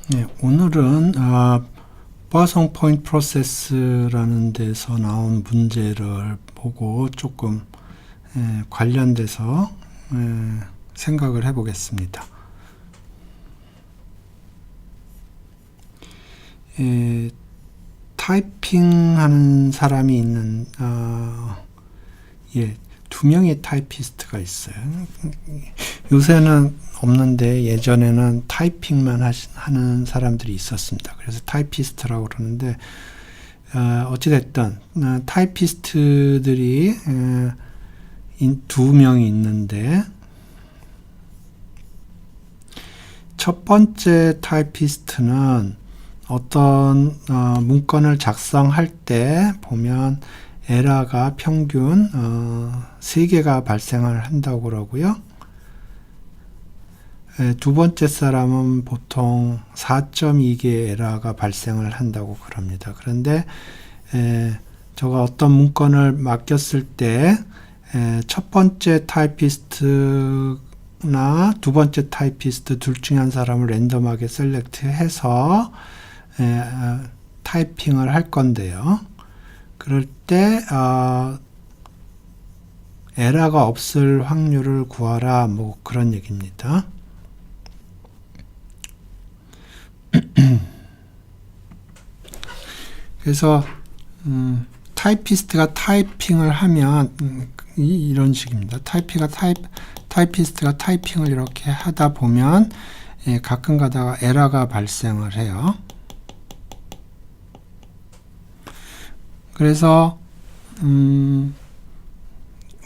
네, 오늘은 버송 포인트 프로세스라는 데서 나온 문제를 보고 조금 관련돼서 생각을 해보겠습니다. 타이핑하는 사람이 있는 두 명의 타이피스트가 있어요. 요새는 없는데 예전에는 타이핑만 하는 사람들이 있었습니다. 그래서 타이피스트라고 그러는데 어찌됐든 타이피스트들이 두 명이 있는데 첫 번째 타이피스트는 어떤 문건을 작성할 때 보면 에러가 평균 3개가 발생을 한다고 그러고요. 두 번째 사람은 보통 4.2개의 에러가 발생을 한다고 그럽니다. 그런데 제가 어떤 문건을 맡겼을 때 첫 번째 타이피스트나 두 번째 타이피스트 둘 중에 한 사람을 랜덤하게 셀렉트해서 타이핑을 할 건데요. 그럴 때 에러가 없을 확률을 구하라, 뭐 그런 얘기입니다. 그래서 타이피스트가 타이핑을 하면 이런 식입니다. 타이피스트가 타이핑을 이렇게 하다 보면 가끔 가다가 에러가 발생을 해요. 그래서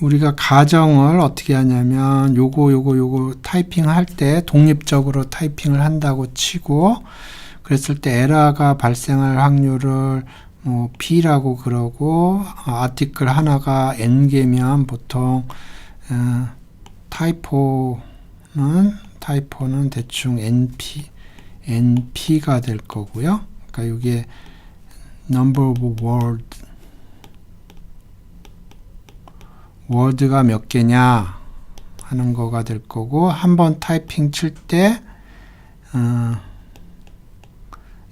우리가 가정을 어떻게 하냐면 요거 타이핑 할 때 독립적으로 타이핑을 한다고 치고 그랬을 때 에러가 발생할 확률을 P라고 그러고 아티클 하나가 N개면 보통 타이포는 대충 NP가 될 거고요. 그러니까 이게 number of word가 몇 개냐 하는 거가 될 거고, 한번 타이핑 칠 때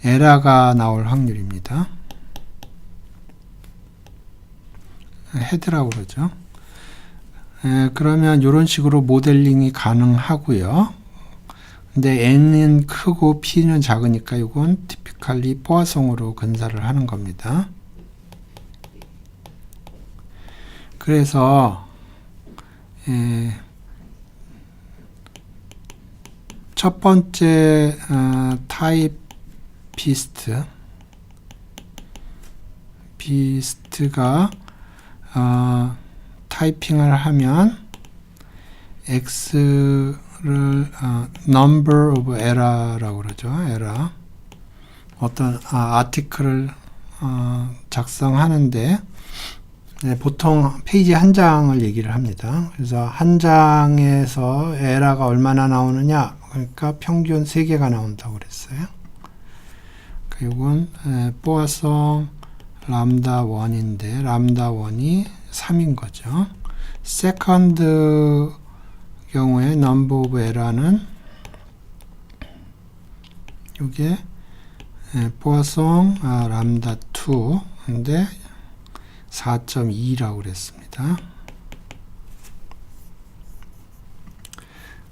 에러가 나올 확률입니다. 헤드라고 그러죠. 그러면 이런 식으로 모델링이 가능하고요. 근데 N은 크고 P는 작으니까 이건 티피컬리 포화송으로 근사를 하는 겁니다. 그래서 첫 번째 타이피스트가 타이핑을 하면 X를 number of error라고 그러죠. 에러. 어떤 아티클을 작성하는데 보통 페이지 한 장을 얘기를 합니다. 그래서 한 장에서 에러가 얼마나 나오느냐, 그러니까 평균 3개가 나온다고 그랬어요. 이건 포화송 람다 1인데 람다 1이 3인 거죠. 세컨드 경우에 number of error는 이게 포화송 람다 2인데 4.2라고 그랬습니다.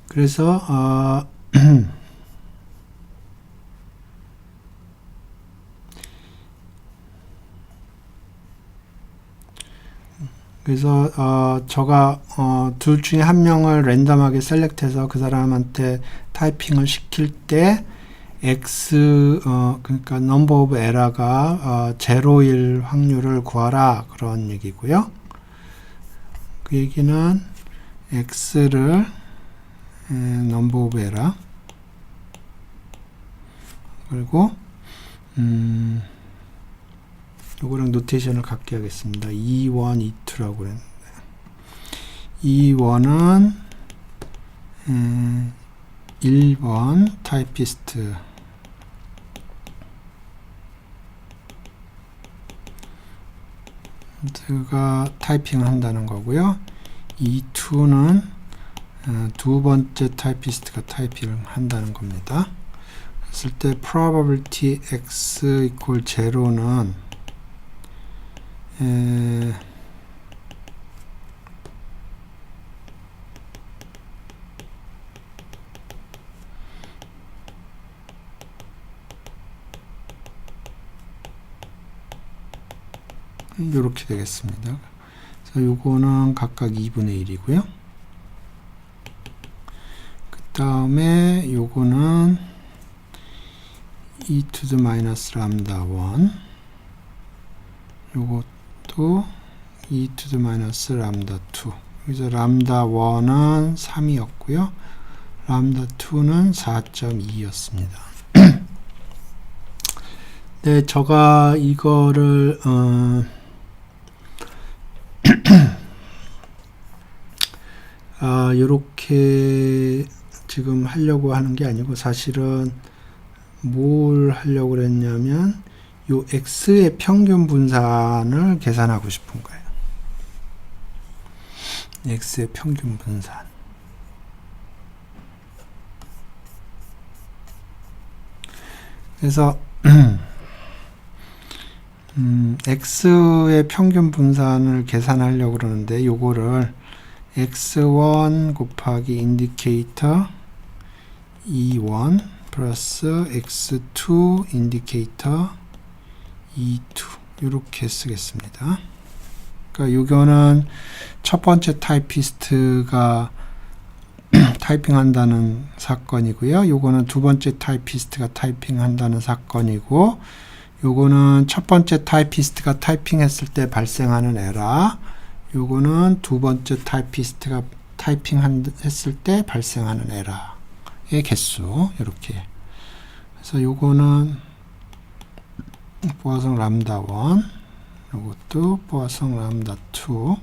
그래서 제가 둘 중에 한 명을 랜덤하게 셀렉트해서 그 사람한테 타이핑을 시킬 때 X 그러니까 number of error가 제로일 확률을 구하라, 그런 얘기고요. 그 얘기는 X를 number of error 그리고 요거랑 노테이션을 같게 하겠습니다. E1, E2라고 그랬는데 E1은 1번 타이피스트 가 타이핑을 한다는 거고요. E2는 두 번째 타이피스트가 타이핑을 한다는 겁니다. 했을 때 probability x equal 0는 이렇게 되겠습니다. 그래서 요거는 각각 2분의 1이고요. 그 다음에 요거는 e to the minus lambda 1, 요것도 e to the minus lambda 2. 여기서 lambda 1은 3이었고요. lambda 2는 4.2였습니다. 네, 제가 이거를 요렇게 지금 하려고 하는 게 아니고 사실은 뭘 하려고 그랬냐면 요 x의 평균 분산을 계산하고 싶은 거예요. x의 평균 분산. 그래서 x의 평균 분산을 계산하려고 그러는데 요거를 x1 곱하기 인디케이터 e1 플러스 x2 인디케이터 e2 이렇게 쓰겠습니다. 그러니까 요거는 첫 번째 타이피스트가 타이핑한다는 사건이고요. 요거는 두 번째 타이피스트가 타이핑한다는 사건이고, 요거는 첫 번째 타이피스트가 타이핑했을 때 발생하는 에러, 요거는 두 번째 타이피스트가 타이핑했을 때 발생하는 에러의 개수, 이렇게. 그래서 요거는 보아성 람다 1, 요것도 보아성 람다 2.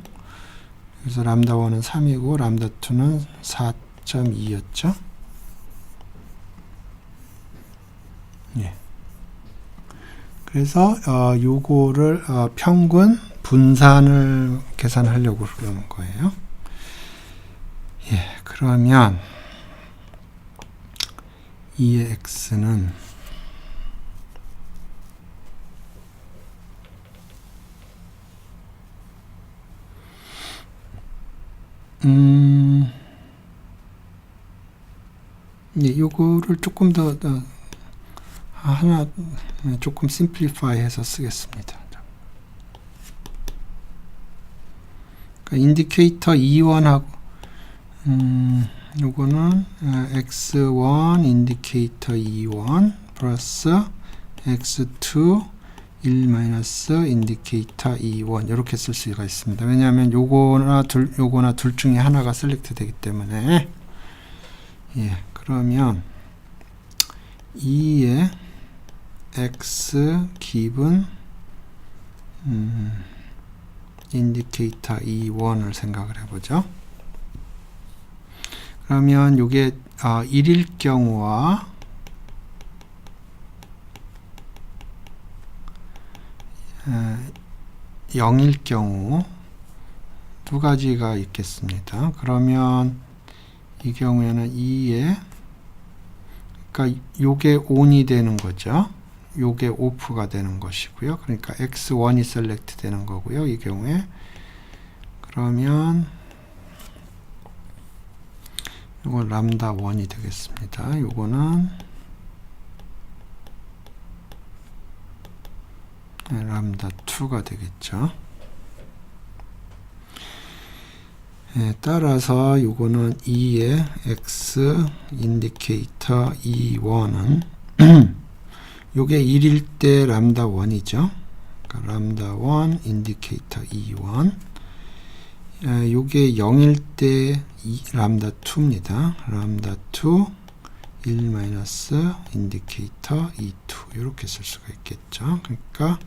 그래서 람다 1은 3이고 람다 2는 4.2였죠. 예. 그래서 요거를 평균 분산을 계산하려고 그러는 거예요. 예, 그러면 2의 x는 예, 요거를 조금 더 하나 조금 심플리파이 해서 쓰겠습니다. 그러니까 인디케이터 E1하고 요거는 x1 인디케이터 E1 플러스 x2 1 마이너스 인디케이터 E1 이렇게 쓸 수가 있습니다. 왜냐하면 요거나 둘 중에 하나가 셀렉트 되기 때문에. 예, 그러면 2의 x 기분 인디케이터 E1을 생각을 해보죠. 그러면 요게 1일 경우와 0일 경우 두 가지가 있겠습니다. 그러면 이 경우에는 2에 그러니까 요게 ON이 되는 거죠. 요게 OFF가 되는 것이고요. 그러니까 X1이 셀렉트 되는 거고요. 이 경우에 그러면 요건 람다 1이 되겠습니다. 요거는 람다 2가 되겠죠. 예, 따라서 요거는 2의 x 인디케이터 E1은 요게 1일 때 람다 1이죠. 그러니까 람다 1 인디케이터 E1. 요게 0일 때 람다 2입니다. 람다 2 1 마이너스 인디케이터 E2 이렇게 쓸 수가 있겠죠. 그러니까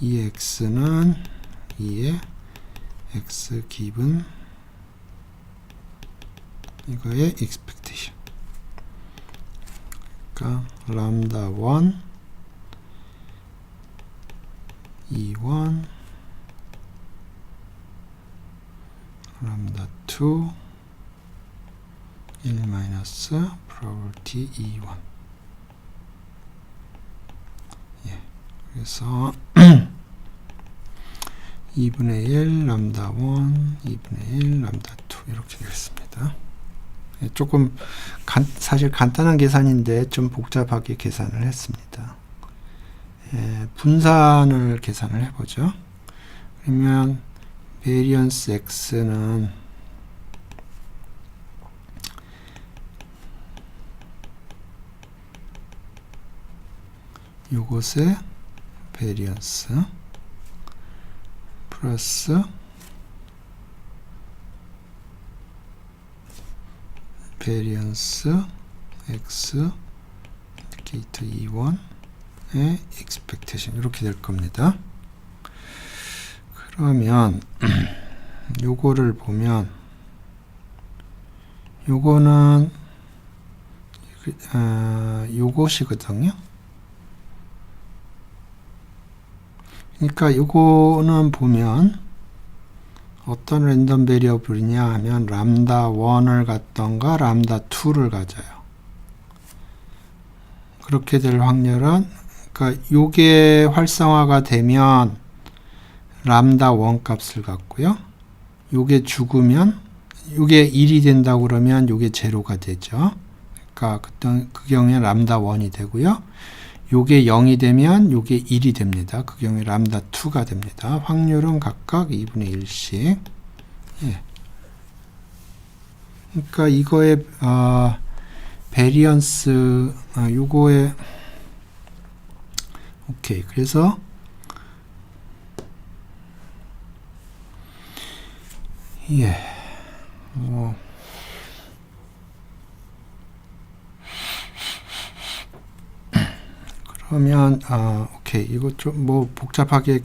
2의 x는 2의 x 기분 이거의 expectation. 그러니까 람다 1 E1 람다 2 1 마이너스 probability E1 그래서 2분의 1 람다 1, 2분의 1 람다 2 이렇게 되겠습니다. 조금 사실 간단한 계산인데 좀 복잡하게 계산을 했습니다. 분산을 계산을 해보죠. 그러면 베리언스 x는 요것의 베리언스 플러스 베리언스 x 게이트 2원의 expectation 이렇게 될 겁니다. 그러면 요거를 보면 요거는 요것이거든요. 그러니까 요거는 보면 어떤 랜덤 베리어블이냐 하면 람다 1을 갖던가 람다 2를 가져요. 그렇게 될 확률은 그러니까 요게 활성화가 되면 람다 1 값을 갖고요. 요게 죽으면 요게 1이 된다고 그러면 요게 제로가 되죠. 그러니까 그 경우에 람다 1이 되고요. 요게 0이 되면 요게 1이 됩니다. 그 경우에 람다 2가 됩니다. 확률은 각각 2분의 1씩. 예. 그러니까 이거의 베리언스 요거의 오케이. 그래서 예. 그러면 오케이. 이거 좀 뭐 복잡하게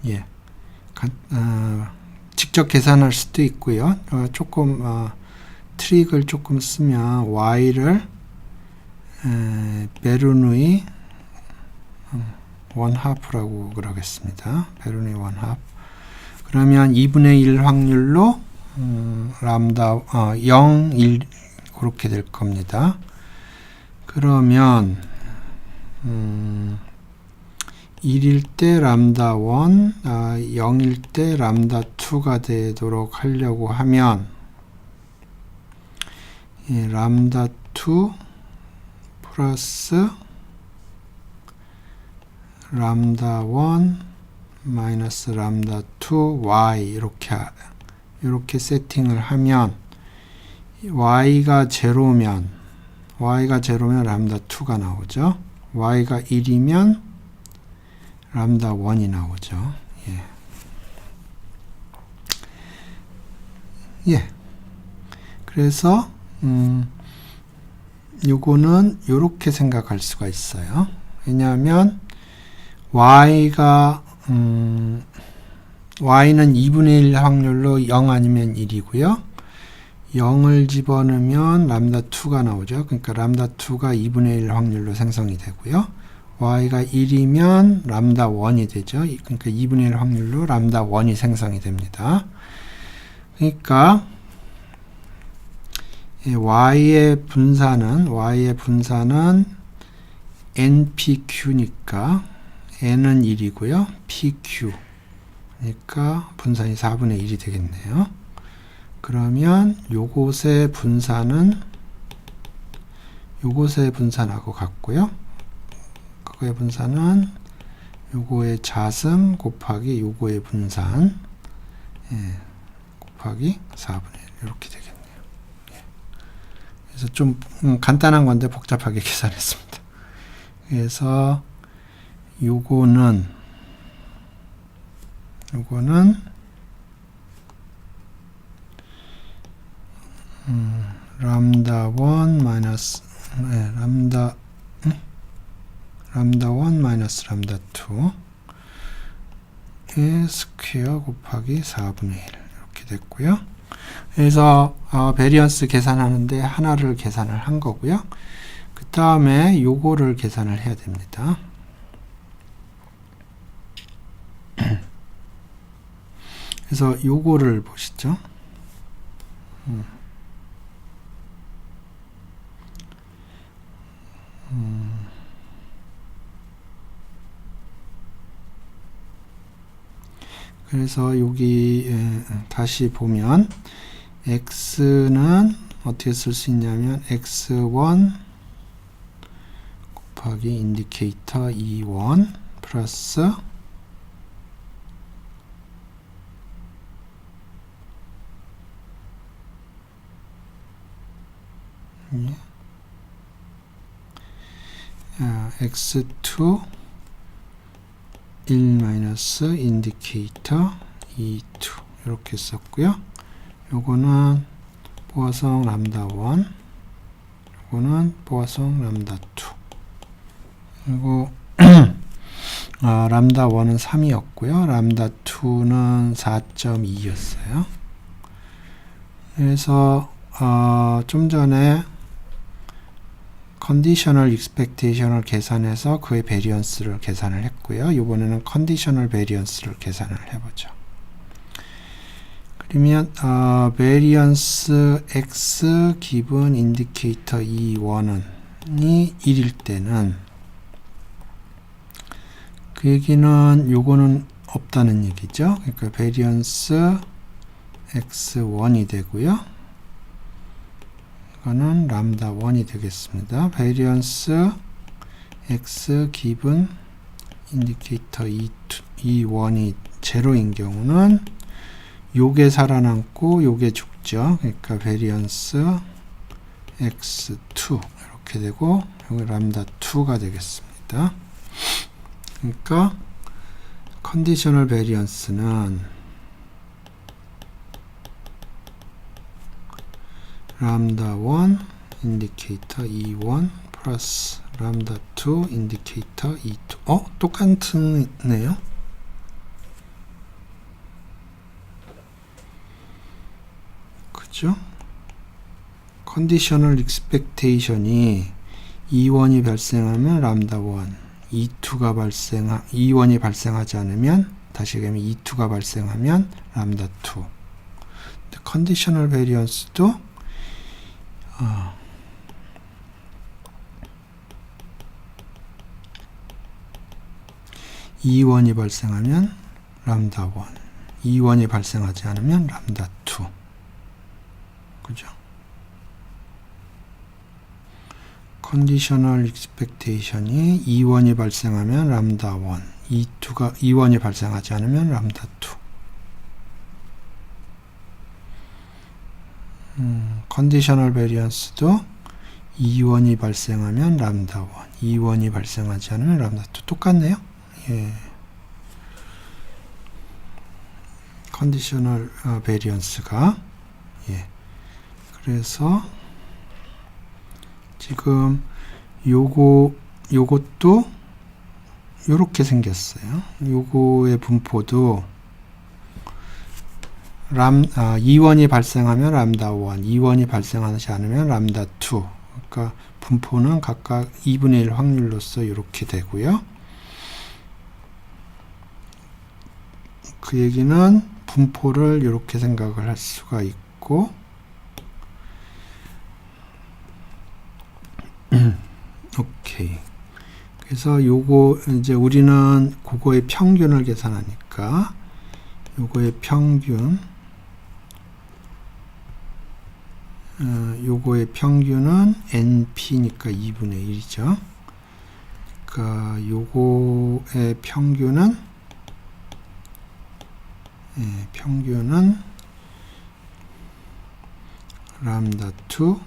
예. 직접 계산할 수도 있고요. 조금 트릭을 조금 쓰면 y를 베르누이 원하프라고 그러겠습니다. 베르누이 원하프. 그러면 2분의 1 확률로 람다 0, 1 그렇게 될 겁니다. 그러면 1일 때 람다 1, 0일 때 람다 2가 되도록 하려고 하면 람다 2 플러스 람다 1 마이너스 람다 2 y 이렇게 세팅을 하면 y가 제로면 람다 2가 나오죠. y가 1이면 람다 1이 나오죠. 예. 그래서 요거는 요렇게 생각할 수가 있어요. 왜냐하면 y는 2분의 1 확률로 0 아니면 1이고요. 0을 집어넣으면 람다 2가 나오죠. 그러니까 람다 2가 2분의 1 확률로 생성이 되고요. y가 1이면 람다 1이 되죠. 그러니까 2분의 1 확률로 람다 1이 생성이 됩니다. 그러니까 y의 분산은 npq니까 n은 1이고요. pq 그러니까 분산이 4분의 1이 되겠네요. 그러면 요것의 분산은 요것의 분산하고 같고요. 그거의 분산은 요거의 자승 곱하기 요거의 분산 곱하기 4분의 1 이렇게 되겠네요. 그래서 좀 간단한 건데 복잡하게 계산했습니다. 그래서 요거는 람다 1 마이너스 람다 1 마이너스 람다 2의 스퀘어 곱하기 4분의 1 이렇게 됐고요. 그래서 베리언스 계산하는데 하나를 계산을 한 거고요. 그 다음에 요거를 계산을 해야 됩니다. 그래서 요거를 보시죠. 그래서 여기 다시 보면 x는 어떻게 쓸 수 있냐면 x1 곱하기 인디케이터 E1 플러스 x2 1 마이너스 인디케이터 E2 이렇게 썼고요. 요거는 보아성 람다 1, 요거는 보아성 람다 2. 그리고 람다 1은 3이었고요. 람다 2는 4.2였어요. 그래서 좀 전에 컨디셔널 익스펙테이션을 계산해서 그의 베리언스를 계산을 했고요. 이번에는 컨디셔널 베리언스를 계산을 해보죠. 그러면 베리언스 x 기분 인디케이터 E1이 1일 때는 그 얘기는 요거는 없다는 얘기죠. 그러니까 베리언스 x1이 되고요. 이거는 람다 1이 되겠습니다. 베리언스 x 기분 인디케이터 E1이 제로인 경우는 요게 살아남고 요게 죽죠. 그러니까 베리언스 x2 이렇게 되고 여기 람다 2가 되겠습니다. 그러니까 컨디셔널 베리언스는 람다 1 인디케이터 E1 플러스 람다 2 인디케이터 E2. 똑같네요. 그죠? 컨디셔널 익스펙테이션이 E1이 발생하면 람다 1, E1이 발생하지 않으면 다시 얘기하면 E2가 발생하면 람다 2. 컨디셔널 베리언스도 E1이 발생하면 람다 1, E1이 발생하지 않으면 람다 2. 그죠? 컨디셔널 익스펙테이션이 E1이 발생하면 람다 1, E1이 발생하지 않으면 람다 2. 컨디셔널 베리언스도 E1이 발생하면 람다 1, E1이 발생하지 않으면 람다 2. 똑같네요. 예. 컨디셔널 베리언스가 그래서 지금 요것도 요렇게 생겼어요. 요거의 분포도 E1이 발생하면 람다 1, E1이 발생하지 않으면 람다 2. 그러니까 분포는 각각 2분의 1 확률로서 이렇게 되고요. 그 얘기는 분포를 이렇게 생각을 할 수가 있고 오케이. 그래서 요거 이제 우리는 그거의 평균을 계산하니까 요거의 평균 요거의 평균은 NP니까 2분의 1이죠. 그러니까 요거의 평균은 람다 2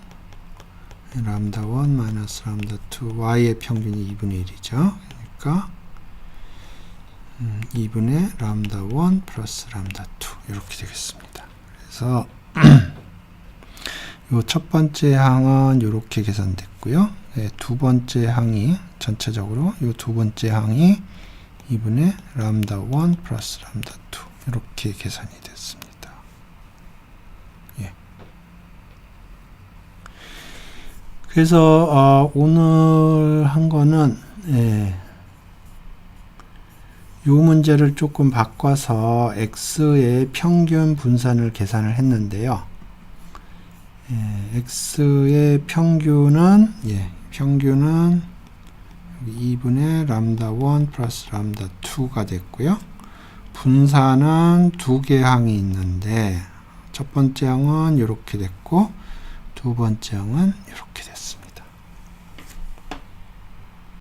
람다 1 마이너스 람다 2 y의 평균이 2분의 1이죠. 그러니까 2분의 람다 1 플러스 람다 2 이렇게 되겠습니다. 그래서 요 첫 번째 항은 이렇게 계산됐고요. 두 번째 항이 전체적으로 요 두 번째 항이 2분의 람다 1 플러스 람다 2 이렇게 계산이 됐습니다. 그래서 오늘 한 거는 이 문제를 조금 바꿔서 x의 평균 분산을 계산을 했는데요. x의 평균은 2분의 람다 1 플러스 람다 2가 됐고요. 분사는 두 개 항이 있는데 첫 번째 항은 이렇게 됐고 두 번째 항은 이렇게